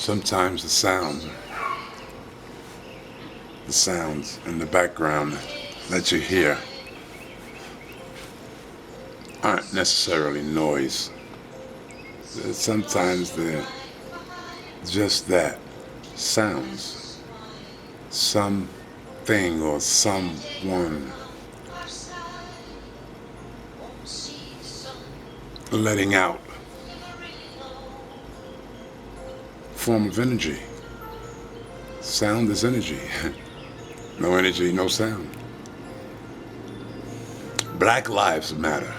Sometimes the sounds in the background that you hear aren't necessarily noise. Sometimes they're just that, sounds. Something or someone letting out form of energy. Sound is energy. No energy, no sound. Black Lives Matter.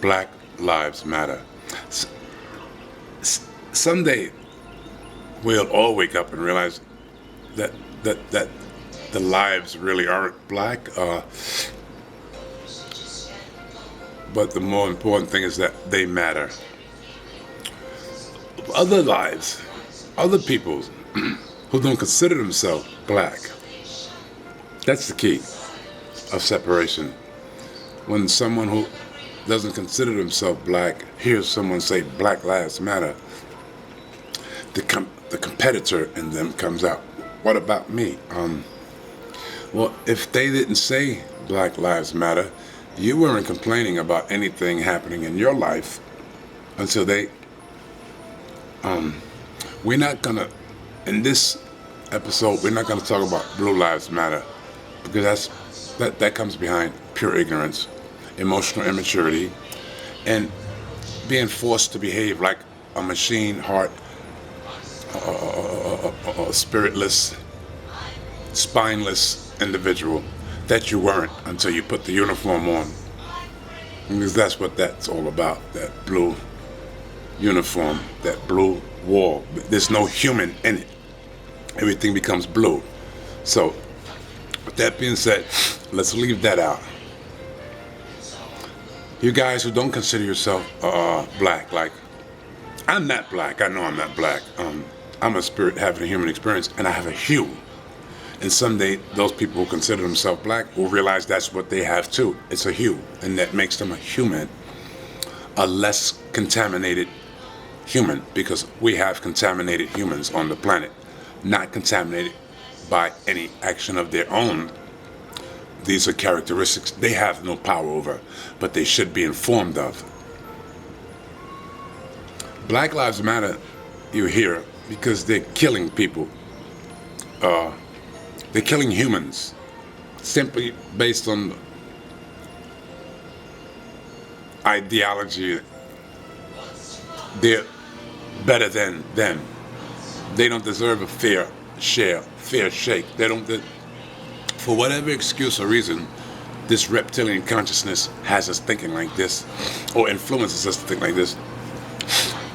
Black Lives Matter. Someday we'll all wake up and realize that the lives really aren't black. But the more important thing is that they matter. Other lives, other people who don't consider themselves black. That's the key of separation. When someone who doesn't consider themselves black hears someone say Black Lives Matter, the competitor in them comes out. What about me? Well, if they didn't say Black Lives Matter, you weren't complaining about anything happening in your life until they. We're not gonna, in this episode, we're not gonna talk about Blue Lives Matter because that comes behind pure ignorance, emotional immaturity, and being forced to behave like a machine heart, a spiritless, spineless individual that you weren't until you put the uniform on. Because that's what that's all about, that blue uniform, that blue wall. There's no human in it. Everything becomes blue. So, with that being said, let's leave that out. You guys who don't consider yourself black, like, I'm not black. I know I'm not black. I'm a spirit having a human experience, and I have a hue. And someday, those people who consider themselves black will realize that's what they have too. It's a hue, and that makes them a human, a less contaminated human, because we have contaminated humans on the planet, not contaminated by any action of their own. These are characteristics they have no power over, but they should be informed of. Black Lives Matter, you hear, because they're killing people. They're killing humans simply based on ideology. They're better than them. They don't deserve a fair shake. They don't. For whatever excuse or reason, this reptilian consciousness has us thinking like this, or influences us to think like this.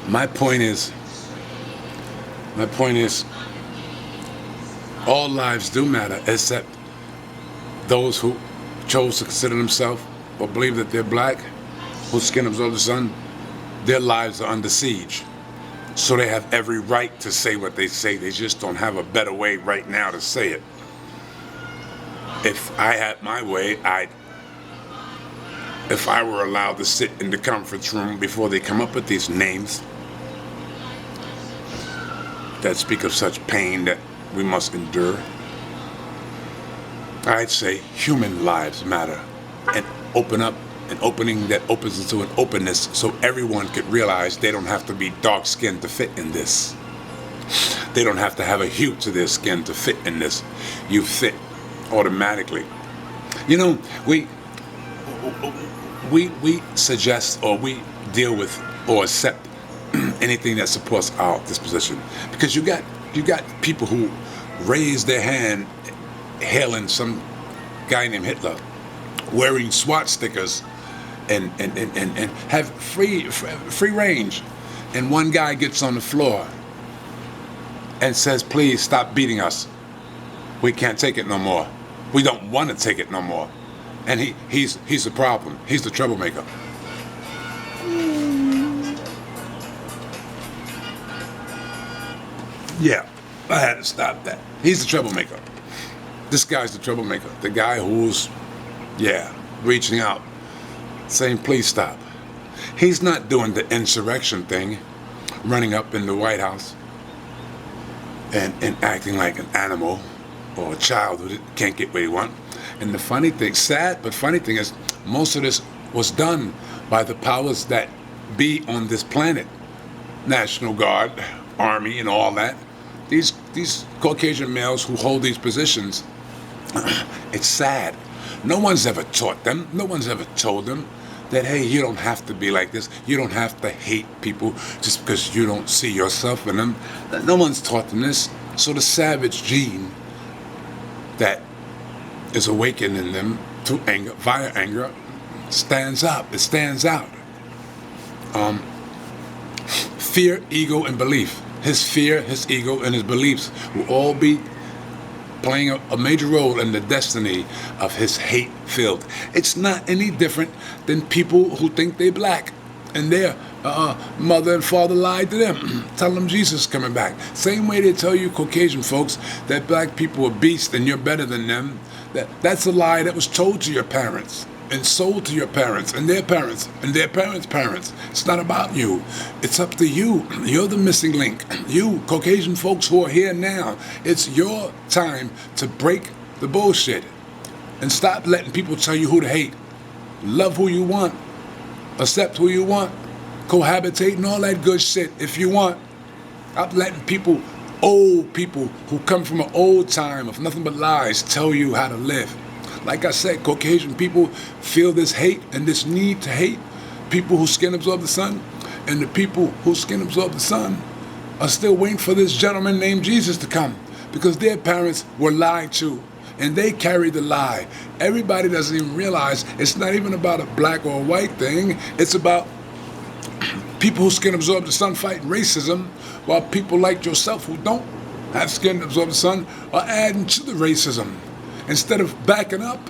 My point is, all lives do matter, except those who chose to consider themselves or believe that they're black, whose skin absorbs the sun. Their lives are under siege. So they have every right to say what they say. They just don't have a better way right now to say it. If I had my way, if I were allowed to sit in the conference room before they come up with these names that speak of such pain that we must endure, I'd say human lives matter, and open up an opening that opens into an openness so everyone could realize they don't have to be dark-skinned to fit in this. They don't have to have a hue to their skin to fit in this. You fit automatically. You know, we suggest, or we deal with or accept anything that supports our disposition, because you got people who raise their hand hailing some guy named Hitler, wearing SWAT stickers and have free range, and one guy gets on the floor and says, please stop beating us, we can't take it no more, we don't want to take it no more, and he's the problem, he's the troublemaker. Yeah, I had to stop that. He's the troublemaker. This guy's the troublemaker. The guy who's, reaching out, saying, please stop. He's not doing the insurrection thing. running up in the White House and acting like an animal or a child who can't get what he wants. And the funny thing, sad but funny thing is, most of this was done by the powers that be on this planet. National Guard, Army, and all that. These Caucasian males who hold these positions, it's sad. No one's ever taught them, no one's ever told them that, hey, you don't have to be like this. You don't have to hate people just because you don't see yourself in them. No one's taught them this. So the savage gene that is awakened in them through anger, via anger, stands up. It stands out. Fear, ego, and belief. His fear, his ego, and his beliefs will all be playing a major role in the destiny of his hate-filled. It's not any different than people who think they're black and their mother and father lied to them, telling them Jesus is coming back. Same way they tell you Caucasian folks that black people are beasts and you're better than them. That's a lie that was told to your parents and sold to your parents and their parents and their parents' parents. It's not about you. It's up to you. You're the missing link. You, Caucasian folks who are here now, it's your time to break the bullshit and stop letting people tell you who to hate. Love who you want. Accept who you want. Cohabitate and all that good shit if you want. Stop letting people, old people who come from an old time of nothing but lies, tell you how to live. Like I said, Caucasian people feel this hate and this need to hate people who skin absorb the sun, and the people who skin absorb the sun are still waiting for this gentleman named Jesus to come because their parents were lied to and they carry the lie. Everybody doesn't even realize it's not even about a black or a white thing. It's about people who skin absorb the sun fighting racism, while people like yourself who don't have skin absorb the sun are adding to the racism. Instead of backing up,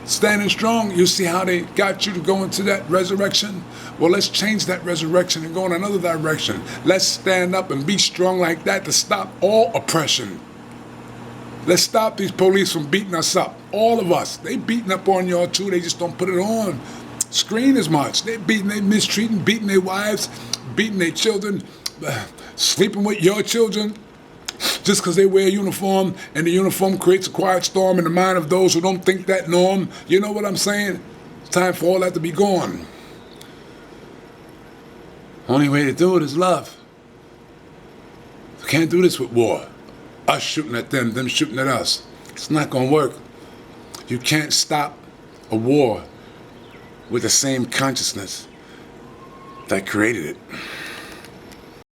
standing strong, you see how they got you to go into that resurrection? Well, let's change that resurrection and go in another direction. Let's stand up and be strong like that to stop all oppression. Let's stop these police from beating us up. All of us. They beating up on y'all too. They just don't put it on screen as much. They mistreating, beating their wives, beating their children, sleeping with your children. Just because they wear a uniform and the uniform creates a quiet storm in the mind of those who don't think that norm. You know what I'm saying? It's time for all that to be gone. Only way to do it is love. You can't do this with war. Us shooting at them, them shooting at us. It's not going to work. You can't stop a war with the same consciousness that created it.